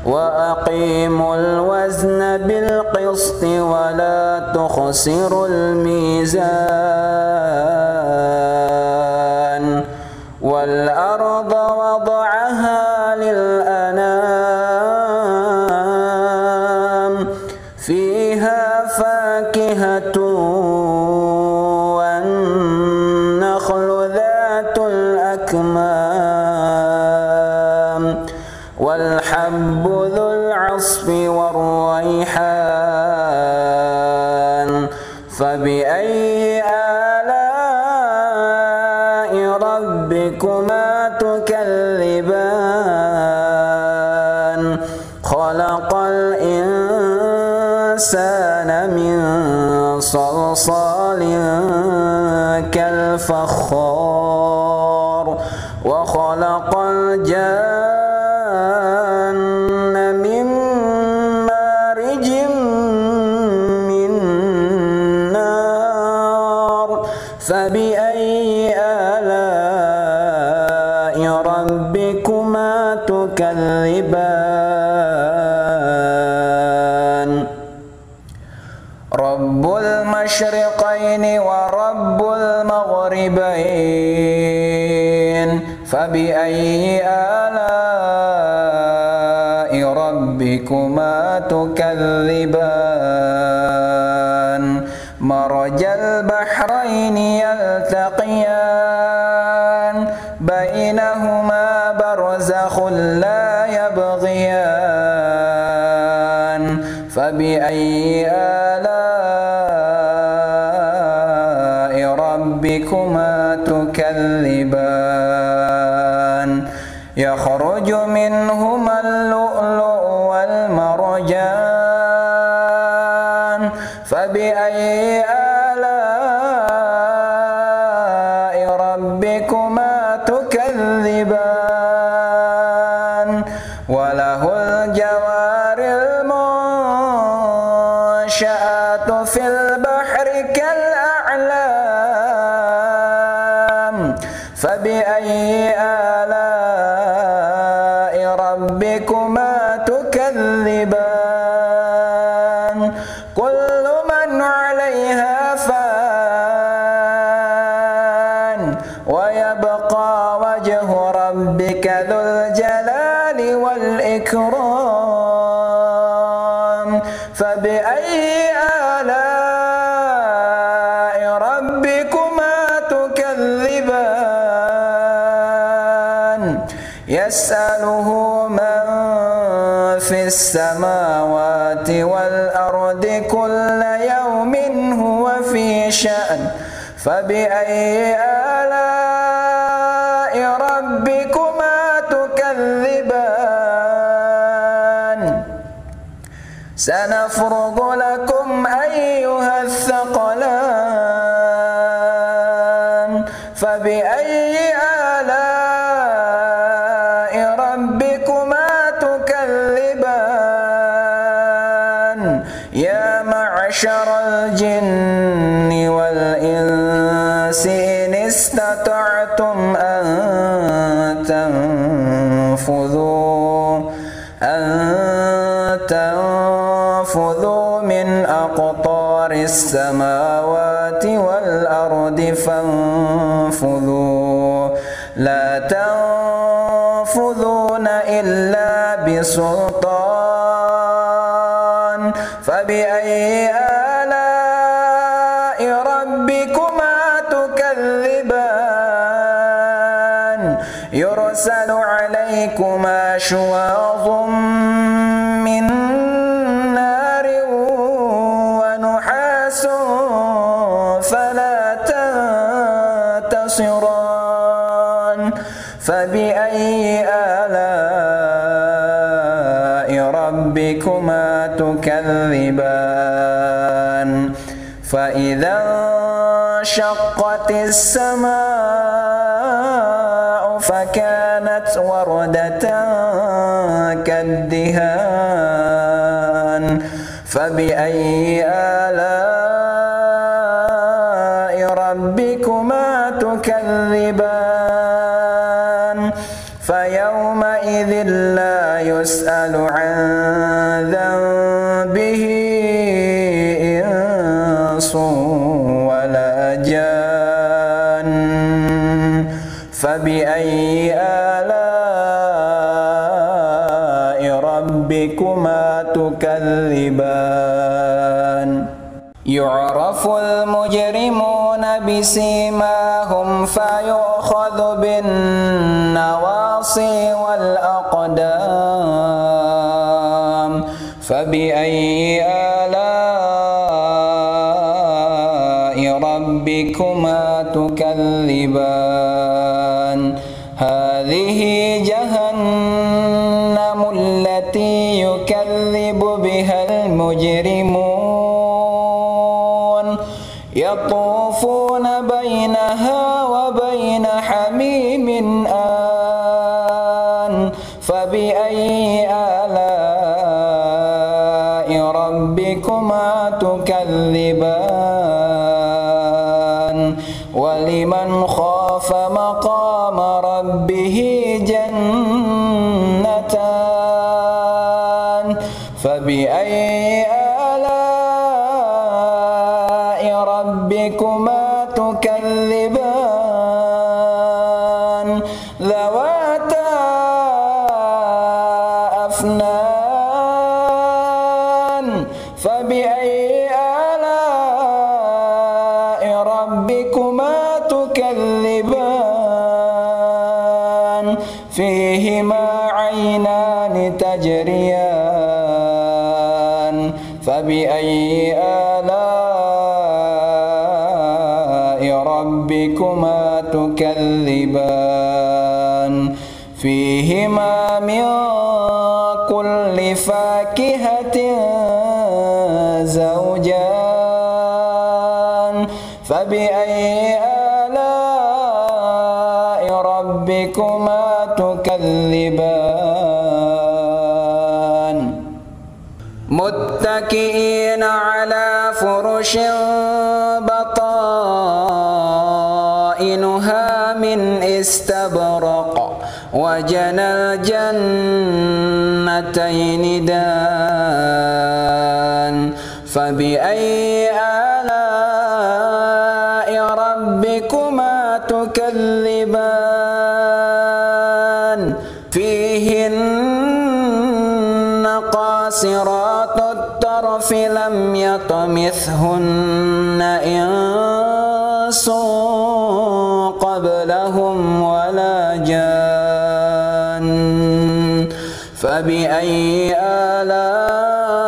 Speaker 2: وأقيموا الوزن بالقسط ولا تخسروا الميزان والأرض وضعها للأنام فيها فاكهة والنخل ذات الأكمام والحب ذو العصف والريحان فبأي آلاء ربكما تكذبان خلق الإنسان من صلصال كالفخار وخلق الجان من مارج من نار فبأي آلاء ربكما تكذبان رب المشرقين ورب المغربين فبأي آلاء ربكما تكذبان مرج البحرين يلتقيان بينهما برزخ لا يبغيان فبأي آلاء ربكما تكذبان يخرج منهما اللؤلؤ والمرجان فبأي آلاء ربكما تكذبان وله الجوار المنشآت في البحر كالأعلام فبأي آلاء ربكما تكذبان كل من عليها فان
Speaker 1: ربك ذو الجلال والإكرام فبأي آلاء ربكما تكذبان يسأله من في السماوات والأرض كل يوم هو في شأن فبأي آلاء ربكما تكذبان سنفرغ لكم أيها الثقلان فبأي آلاء ربكما تكذبان يا معشر الجن والإنس إن استطعتم أن تنفذوا من أقطار السماوات والأرض فانفذوا لا تنفذون إلا بسلطان فبأي آلاء ربكما تكذبان يرسل عليكما شواظ من نار ونحاس فلا تنتصران فبأي آلاء ربكما تكذبان فإذا انشقت السماء فكانت وردة كالدهان فبأي آلاء ربكما تكذبان فيومئذ لا يسأل عن ذنبه إنس ولا جان فبأي آلاء ربكما تكذبان يعرف المجرمون بسيماهم فيؤخذ بالنواصي والأقدام فبأي آلاء ربكما تكذبان هذه جهنم التي يكذب بها المجرمون يطوفون بينها وبين حميم آن فبأي آلاء ربكما تكذبان ولمن خاف مقام ربه جنتان فبأي آلاء ربكما تكذبان ذواتا أفنان فبأي آلاء ربكما تكذبان فيهما عينان تجريان فبأي آلاء ربكما تكذبان فيهما من كل فاكهة زوجان فبأي آلاء ربكما تكذبان متكئين على فرش بطائنها من استبرق وجنى الجنتين دان فبأي آلاء ربكما تكذبان
Speaker 2: قاصرات الطرف لم يطمثهن إنس قبلهم ولا جان فبأي آلاء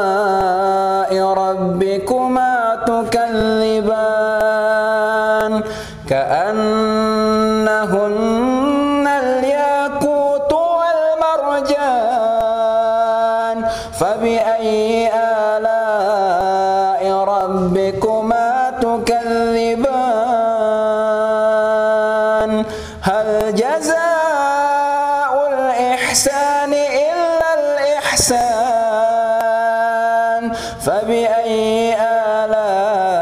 Speaker 2: ربكما تكذبان كأنهن الياقوت والمرجان فبأي آلاء ربكما تكذبان هل جزاء الإحسان إلا الإحسان فبأي آلاء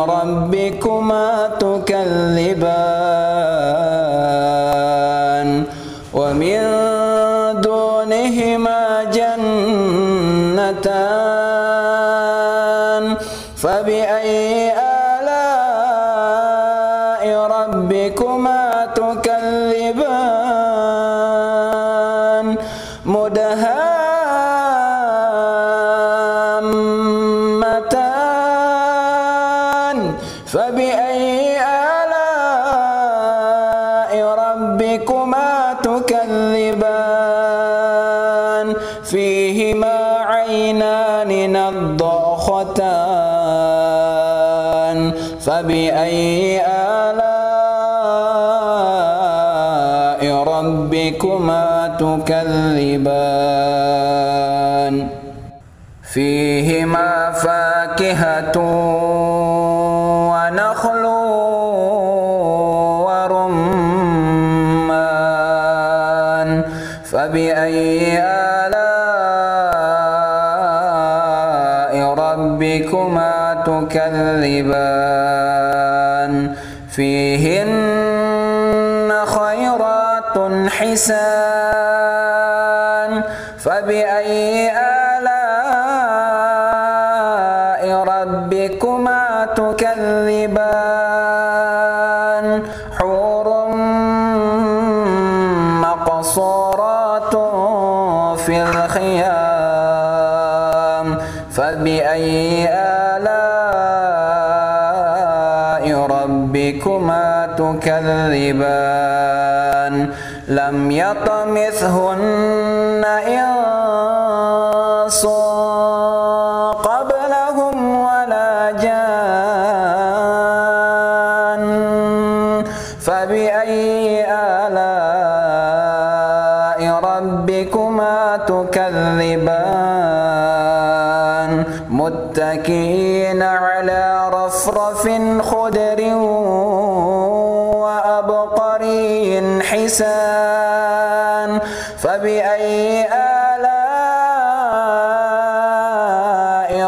Speaker 2: ربكما تكذبان ومن دونهما جنتان فبأي آلاء ربكما تكذبان مدهامتان فبأي آلاء ربكما تكذبان فيهما عينان نضاختان فبأي آلاء ربكما تكذبان فيهما فاكهة ونخل ورمان فبأي آلاء ربكما تكذبان فيهن خيرات حسان فبأي آلاء ربكما تكذبان حور مقصورات في الخيام فبأي آلاء ربكما تكذبان لم يطمثهن إنس قبلهم ولا جان فبأي آلاء ربكما تكذبان متكئين على رفرف خضر وأبقري حسان فبأي آلاء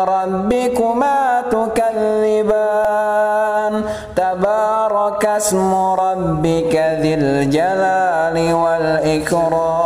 Speaker 2: ربكما تكذبان تبارك اسم ربك ذي الجلال والإكرام